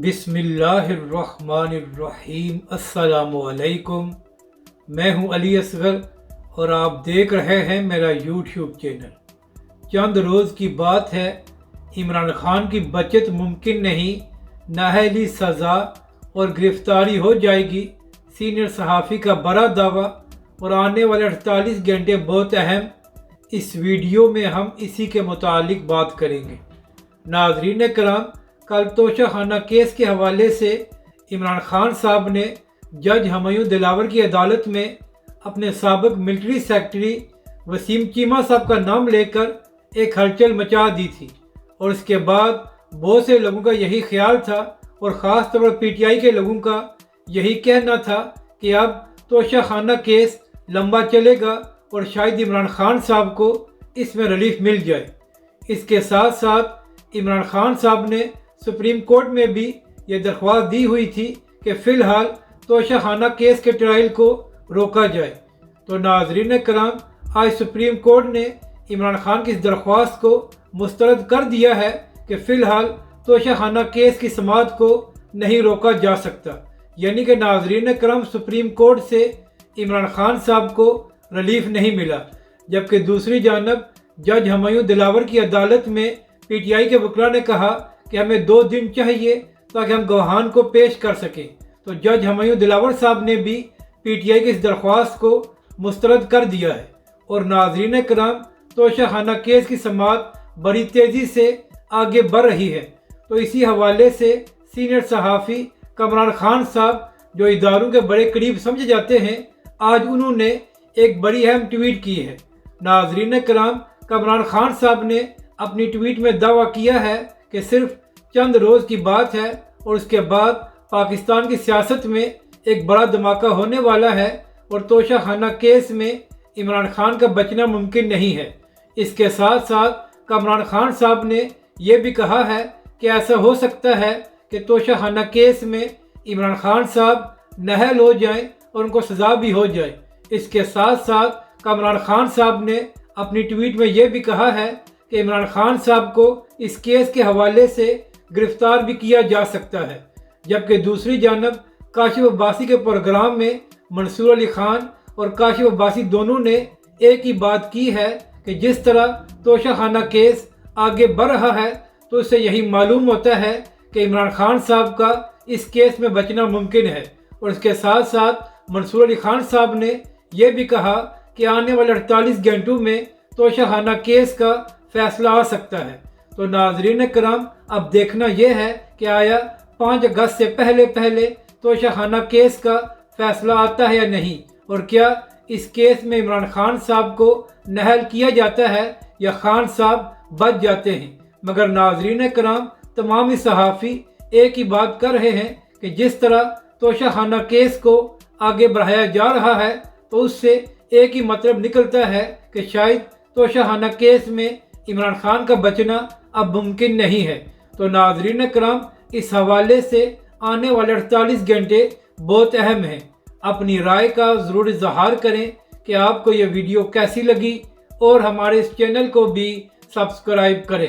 بسم اللہ الرحمن الرحیم۔ السلام علیکم، میں ہوں علی اصغر اور آپ دیکھ رہے ہیں میرا یوٹیوب چینل۔ چند روز کی بات ہے، عمران خان کی بچت ممکن نہیں، نااہلی سزا اور گرفتاری ہو جائے گی، سینئر صحافی کا بڑا دعویٰ، اور آنے والے 48 گھنٹے بہت اہم۔ اس ویڈیو میں ہم اسی کے متعلق بات کریں گے۔ ناظرین کرام، کل توشہ خانہ کیس کے حوالے سے عمران خان صاحب نے جج ہمایوں دلاور کی عدالت میں اپنے سابق ملٹری سیکرٹری وسیم چیمہ صاحب کا نام لے کر ایک ہلچل مچا دی تھی، اور اس کے بعد بہت سے لوگوں کا یہی خیال تھا، اور خاص طور پر پی ٹی آئی کے لوگوں کا یہی کہنا تھا کہ اب توشہ خانہ کیس لمبا چلے گا اور شاید عمران خان صاحب کو اس میں ریلیف مل جائے۔ اس کے ساتھ ساتھ عمران خان صاحب نے سپریم کورٹ میں بھی یہ درخواست دی ہوئی تھی کہ فی الحال توشہ خانہ کیس کے ٹرائل کو روکا جائے۔ تو ناظرین کرام، آج سپریم کورٹ نے عمران خان کی اس درخواست کو مسترد کر دیا ہے کہ فی الحال توشہ خانہ کیس کی سماعت کو نہیں روکا جا سکتا، یعنی کہ ناظرین کرام، سپریم کورٹ سے عمران خان صاحب کو ریلیف نہیں ملا، جبکہ دوسری جانب جج ہمایوں دلاور کی عدالت میں پی ٹی آئی کے وکلاء نے کہا کہ ہمیں 2 دن چاہیے تاکہ ہم گواہان کو پیش کر سکیں۔ تو جج ہمایوں دلاور صاحب نے بھی پی ٹی آئی کی اس درخواست کو مسترد کر دیا ہے، اور ناظرین کرام، توشہ خانہ کیس کی سماعت بڑی تیزی سے آگے بڑھ رہی ہے۔ تو اسی حوالے سے سینئر صحافی کامران خان صاحب، جو اداروں کے بڑے قریب سمجھے جاتے ہیں، آج انہوں نے ایک بڑی اہم ٹویٹ کی ہے۔ ناظرین کرام، کامران خان صاحب نے اپنی ٹویٹ میں دعویٰ کیا ہے کہ صرف چند روز کی بات ہے اور اس کے بعد پاکستان کی سیاست میں ایک بڑا دھماکہ ہونے والا ہے، اور توشہ خانہ کیس میں عمران خان کا بچنا ممکن نہیں ہے۔ اس کے ساتھ ساتھ کامران خان صاحب نے یہ بھی کہا ہے کہ ایسا ہو سکتا ہے کہ توشہ خانہ کیس میں عمران خان صاحب نااہل ہو جائیں اور ان کو سزا بھی ہو جائے۔ اس کے ساتھ ساتھ کامران خان صاحب نے اپنی ٹویٹ میں یہ بھی کہا ہے کہ عمران خان صاحب کو اس کیس کے حوالے سے گرفتار بھی کیا جا سکتا ہے، جبکہ دوسری جانب کاشف عباسی کے پروگرام میں منصور علی خان اور کاشف عباسی دونوں نے ایک ہی بات کی ہے کہ جس طرح توشہ خانہ کیس آگے بڑھ رہا ہے تو اس سے یہی معلوم ہوتا ہے کہ عمران خان صاحب کا اس کیس میں بچنا ممکن ہے، اور اس کے ساتھ ساتھ منصور علی خان صاحب نے یہ بھی کہا کہ آنے والے 48 گھنٹوں میں توشہ خانہ کیس کا فیصلہ آ سکتا ہے۔ تو ناظرین کرام، اب دیکھنا یہ ہے کہ آیا 5 اگست سے پہلے توشہ خانہ کیس کا فیصلہ آتا ہے یا نہیں، اور کیا اس کیس میں عمران خان صاحب کو نااہل کیا جاتا ہے یا خان صاحب بچ جاتے ہیں۔ مگر ناظرین کرام، تمام ہی صحافی ایک ہی بات کر رہے ہیں کہ جس طرح توشہ خانہ کیس کو آگے بڑھایا جا رہا ہے تو اس سے ایک ہی مطلب نکلتا ہے کہ شاید توشہ خانہ کیس میں عمران خان کا بچنا اب ممکن نہیں ہے۔ تو ناظرین کرام، اس حوالے سے آنے والے 48 گھنٹے بہت اہم ہیں۔ اپنی رائے کا ضرور اظہار کریں کہ آپ کو یہ ویڈیو کیسی لگی، اور ہمارے اس چینل کو بھی سبسکرائب کریں۔